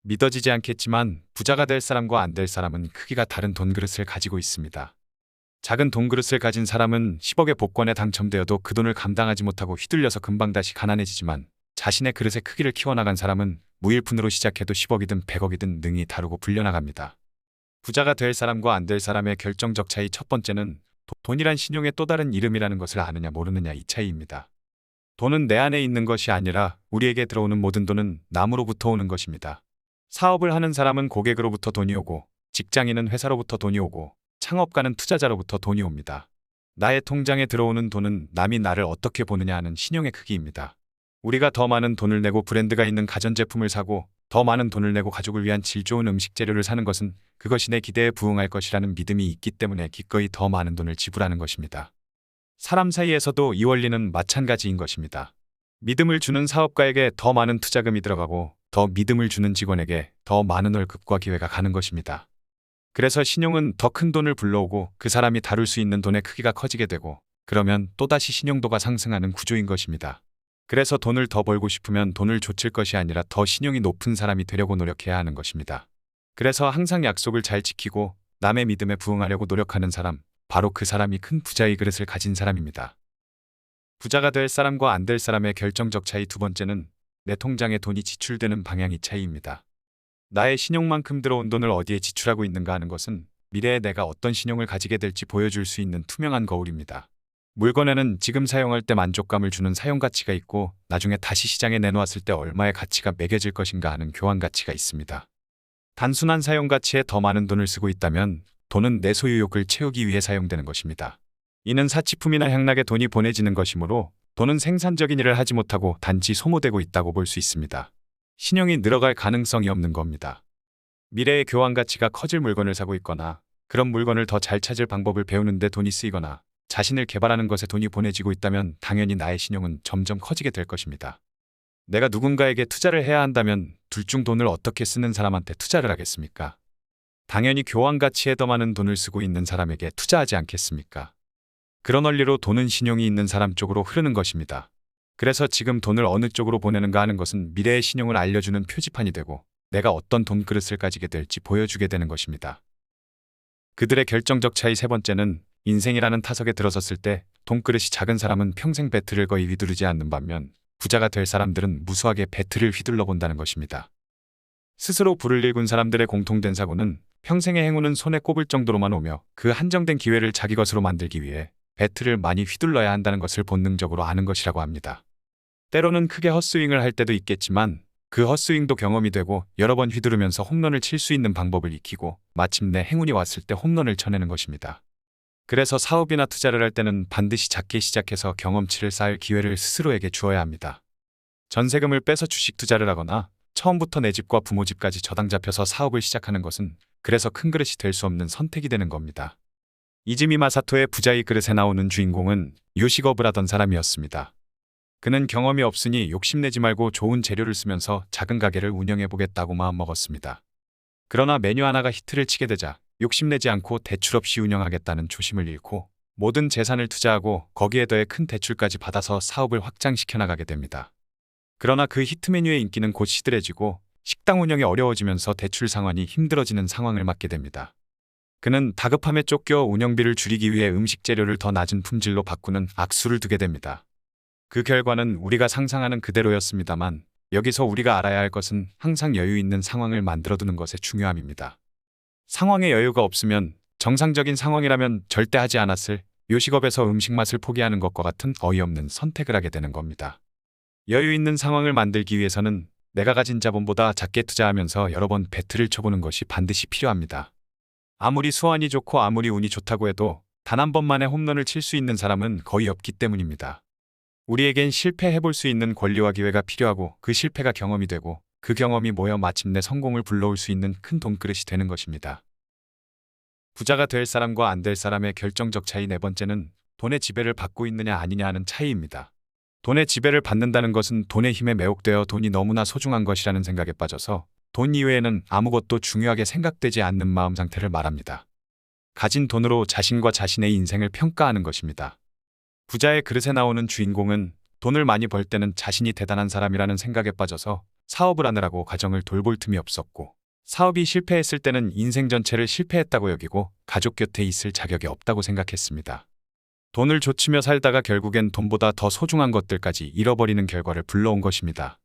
믿어지지 않겠지만 부자가 될 사람과 안 될 사람은 크기가 다른 돈 그릇을 가지고 있습니다. 작은 돈 그릇을 가진 사람은 10억의 복권에 당첨되어도 그 돈을 감당하지 못하고 휘둘려서 금방 다시 가난해지지만 자신의 그릇의 크기를 키워나간 사람은 무일푼으로 시작해도 10억이든 100억이든 능히 다루고 불려나갑니다. 부자가 될 사람과 안 될 사람의 결정적 차이 첫 번째는 돈이란 신용의 또 다른 이름이라는 것을 아느냐 모르느냐 이 차이입니다. 돈은 내 안에 있는 것이 아니라 우리에게 들어오는 모든 돈은 남으로부터 오는 것입니다. 사업을 하는 사람은 고객으로부터 돈이 오고 직장인은 회사로부터 돈이 오고 창업가는 투자자로부터 돈이 옵니다. 나의 통장에 들어오는 돈은 남이 나를 어떻게 보느냐 하는 신용의 크기입니다. 우리가 더 많은 돈을 내고 브랜드가 있는 가전제품을 사고 더 많은 돈을 내고 가족을 위한 질 좋은 음식 재료를 사는 것은 그것이 내 기대에 부응할 것이라는 믿음이 있기 때문에 기꺼이 더 많은 돈을 지불하는 것입니다. 사람 사이에서도 이 원리는 마찬가지인 것입니다. 믿음을 주는 사업가에게 더 많은 투자금이 들어가고 더 믿음을 주는 직원에게 더 많은 월급과 기회가 가는 것입니다. 그래서 신용은 더 큰 돈을 불러오고 그 사람이 다룰 수 있는 돈의 크기가 커지게 되고 그러면 또다시 신용도가 상승하는 구조인 것입니다. 그래서 돈을 더 벌고 싶으면 돈을 좇을 것이 아니라 더 신용이 높은 사람이 되려고 노력해야 하는 것입니다. 그래서 항상 약속을 잘 지키고 남의 믿음에 부응하려고 노력하는 사람, 바로 그 사람이 큰 부자의 그릇을 가진 사람입니다. 부자가 될 사람과 안 될 사람의 결정적 차이 두 번째는 내 통장에 돈이 지출되는 방향의 차이입니다. 나의 신용만큼 들어온 돈을 어디에 지출하고 있는가 하는 것은 미래에 내가 어떤 신용을 가지게 될지 보여줄 수 있는 투명한 거울입니다. 물건에는 지금 사용할 때 만족감을 주는 사용 가치가 있고 나중에 다시 시장에 내놓았을 때 얼마의 가치가 매겨질 것인가 하는 교환 가치가 있습니다. 단순한 사용 가치에 더 많은 돈을 쓰고 있다면 돈은 내 소유욕을 채우기 위해 사용되는 것입니다. 이는 사치품이나 향락에 돈이 보내지는 것이므로 돈은 생산적인 일을 하지 못하고 단지 소모되고 있다고 볼 수 있습니다. 신용이 늘어갈 가능성이 없는 겁니다. 미래의 교환 가치가 커질 물건을 사고 있거나 그런 물건을 더 잘 찾을 방법을 배우는 데 돈이 쓰이거나 자신을 개발하는 것에 돈이 보내지고 있다면 당연히 나의 신용은 점점 커지게 될 것입니다. 내가 누군가에게 투자를 해야 한다면 둘 중 돈을 어떻게 쓰는 사람한테 투자를 하겠습니까? 당연히 교환 가치에 더 많은 돈을 쓰고 있는 사람에게 투자하지 않겠습니까? 그런 원리로 돈은 신용이 있는 사람 쪽으로 흐르는 것입니다. 그래서 지금 돈을 어느 쪽으로 보내는가 하는 것은 미래의 신용을 알려주는 표지판이 되고 내가 어떤 돈 그릇을 가지게 될지 보여주게 되는 것입니다. 그들의 결정적 차이 세 번째는 인생이라는 타석에 들어섰을 때 돈그릇이 작은 사람은 평생 배틀을 거의 휘두르지 않는 반면 부자가 될 사람들은 무수하게 배틀을 휘둘러 본다는 것입니다. 스스로 불을 일군 사람들의 공통된 사고는 평생의 행운은 손에 꼽을 정도로만 오며 그 한정된 기회를 자기 것으로 만들기 위해 배틀을 많이 휘둘러야 한다는 것을 본능적으로 아는 것이라고 합니다. 때로는 크게 헛스윙을 할 때도 있겠지만 그 헛스윙도 경험이 되고 여러 번 휘두르면서 홈런을 칠 수 있는 방법을 익히고 마침내 행운이 왔을 때 홈런을 쳐내는 것입니다. 그래서 사업이나 투자를 할 때는 반드시 작게 시작해서 경험치를 쌓을 기회를 스스로에게 주어야 합니다. 전세금을 빼서 주식 투자를 하거나 처음부터 내 집과 부모 집까지 저당 잡혀서 사업을 시작하는 것은 그래서 큰 그릇이 될 수 없는 선택이 되는 겁니다. 이즈미 마사토의 부자의 그릇에 나오는 주인공은 요식업을 하던 사람이었습니다. 그는 경험이 없으니 욕심내지 말고 좋은 재료를 쓰면서 작은 가게를 운영해보겠다고 마음먹었습니다. 그러나 메뉴 하나가 히트를 치게 되자 욕심내지 않고 대출 없이 운영하겠다는 조심을 잃고 모든 재산을 투자하고 거기에 더해 큰 대출까지 받아서 사업을 확장시켜 나가게 됩니다. 그러나 그 히트 메뉴의 인기는 곧 시들해지고 식당 운영이 어려워지면서 대출 상환이 힘들어지는 상황을 맞게 됩니다. 그는 다급함에 쫓겨 운영비를 줄이기 위해 음식 재료를 더 낮은 품질로 바꾸는 악수를 두게 됩니다. 그 결과는 우리가 상상하는 그대로였습니다만 여기서 우리가 알아야 할 것은 항상 여유 있는 상황을 만들어두는 것의 중요함입니다. 상황에 여유가 없으면 정상적인 상황이라면 절대 하지 않았을 요식업에서 음식 맛을 포기하는 것과 같은 어이없는 선택을 하게 되는 겁니다. 여유 있는 상황을 만들기 위해서는 내가 가진 자본보다 작게 투자하면서 여러 번 배틀을 쳐보는 것이 반드시 필요합니다. 아무리 수완이 좋고 아무리 운이 좋다고 해도 단 한 번만에 홈런을 칠 수 있는 사람은 거의 없기 때문입니다. 우리에겐 실패해볼 수 있는 권리와 기회가 필요하고 그 실패가 경험이 되고 그 경험이 모여 마침내 성공을 불러올 수 있는 큰 돈그릇이 되는 것입니다. 부자가 될 사람과 안 될 사람의 결정적 차이 네 번째는 돈의 지배를 받고 있느냐 아니냐 하는 차이입니다. 돈의 지배를 받는다는 것은 돈의 힘에 매혹되어 돈이 너무나 소중한 것이라는 생각에 빠져서 돈 이외에는 아무것도 중요하게 생각되지 않는 마음 상태를 말합니다. 가진 돈으로 자신과 자신의 인생을 평가하는 것입니다. 부자의 그릇에 나오는 주인공은 돈을 많이 벌 때는 자신이 대단한 사람이라는 생각에 빠져서 사업을 하느라고 가정을 돌볼 틈이 없었고, 사업이 실패했을 때는 인생 전체를 실패했다고 여기고 가족 곁에 있을 자격이 없다고 생각했습니다. 돈을 좇으며 살다가 결국엔 돈보다 더 소중한 것들까지 잃어버리는 결과를 불러온 것입니다.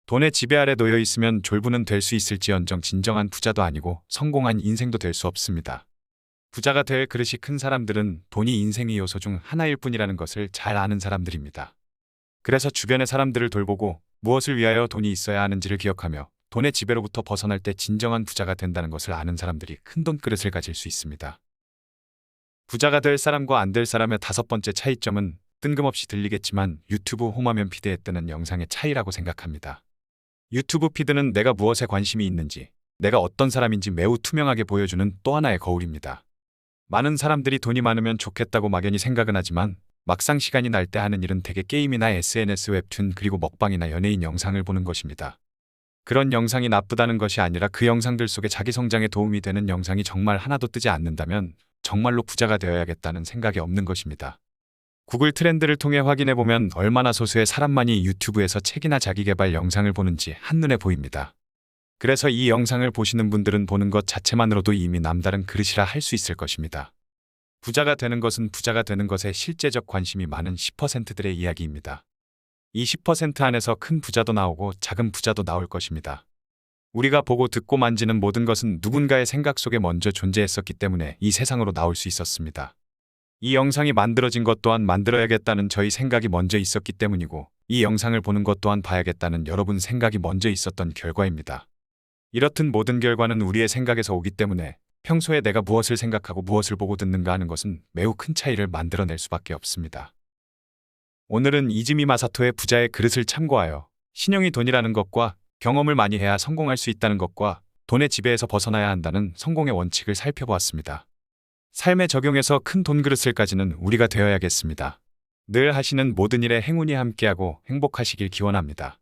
돈의 지배 아래 놓여 있으면 졸부는 될 수 있을지언정 진정한 부자도 아니고 성공한 인생도 될 수 없습니다. 부자가 될 그릇이 큰 사람들은 돈이 인생의 요소 중 하나일 뿐이라는 것을 잘 아는 사람들입니다. 그래서 주변의 사람들을 돌보고 무엇을 위하여 돈이 있어야 하는지를 기억하며 돈의 지배로부터 벗어날 때 진정한 부자가 된다는 것을 아는 사람들이 큰 돈 그릇을 가질 수 있습니다. 부자가 될 사람과 안 될 사람의 다섯 번째 차이점은 뜬금없이 들리겠지만 유튜브 홈화면 피드에 뜨는 영상의 차이라고 생각합니다. 유튜브 피드는 내가 무엇에 관심이 있는지, 내가 어떤 사람인지 매우 투명하게 보여주는 또 하나의 거울입니다. 많은 사람들이 돈이 많으면 좋겠다고 막연히 생각은 하지만 막상 시간이 날 때 하는 일은 대개 게임이나 SNS 웹툰 그리고 먹방이나 연예인 영상을 보는 것입니다. 그런 영상이 나쁘다는 것이 아니라 그 영상들 속에 자기 성장에 도움이 되는 영상이 정말 하나도 뜨지 않는다면 정말로 부자가 되어야겠다는 생각이 없는 것입니다. 구글 트렌드를 통해 확인해보면 얼마나 소수의 사람만이 유튜브에서 책이나 자기계발 영상을 보는지 한눈에 보입니다. 그래서 이 영상을 보시는 분들은 보는 것 자체만으로도 이미 남다른 그릇이라 할 수 있을 것입니다. 부자가 되는 것은 부자가 되는 것에 실제적 관심이 많은 10%들의 이야기입니다. 이 10% 안에서 큰 부자도 나오고 작은 부자도 나올 것입니다. 우리가 보고 듣고 만지는 모든 것은 누군가의 생각 속에 먼저 존재했었기 때문에 이 세상으로 나올 수 있었습니다. 이 영상이 만들어진 것 또한 만들어야겠다는 저희 생각이 먼저 있었기 때문이고, 이 영상을 보는 것 또한 봐야겠다는 여러분 생각이 먼저 있었던 결과입니다. 이렇듯 모든 결과는 우리의 생각에서 오기 때문에 평소에 내가 무엇을 생각하고 무엇을 보고 듣는가 하는 것은 매우 큰 차이를 만들어낼 수밖에 없습니다. 오늘은 이즈미 마사토의 부자의 그릇을 참고하여 신용이 돈이라는 것과 경험을 많이 해야 성공할 수 있다는 것과 돈의 지배에서 벗어나야 한다는 성공의 원칙을 살펴보았습니다. 삶에 적용해서 큰 돈 그릇을 가지는 우리가 되어야겠습니다. 늘 하시는 모든 일에 행운이 함께하고 행복하시길 기원합니다.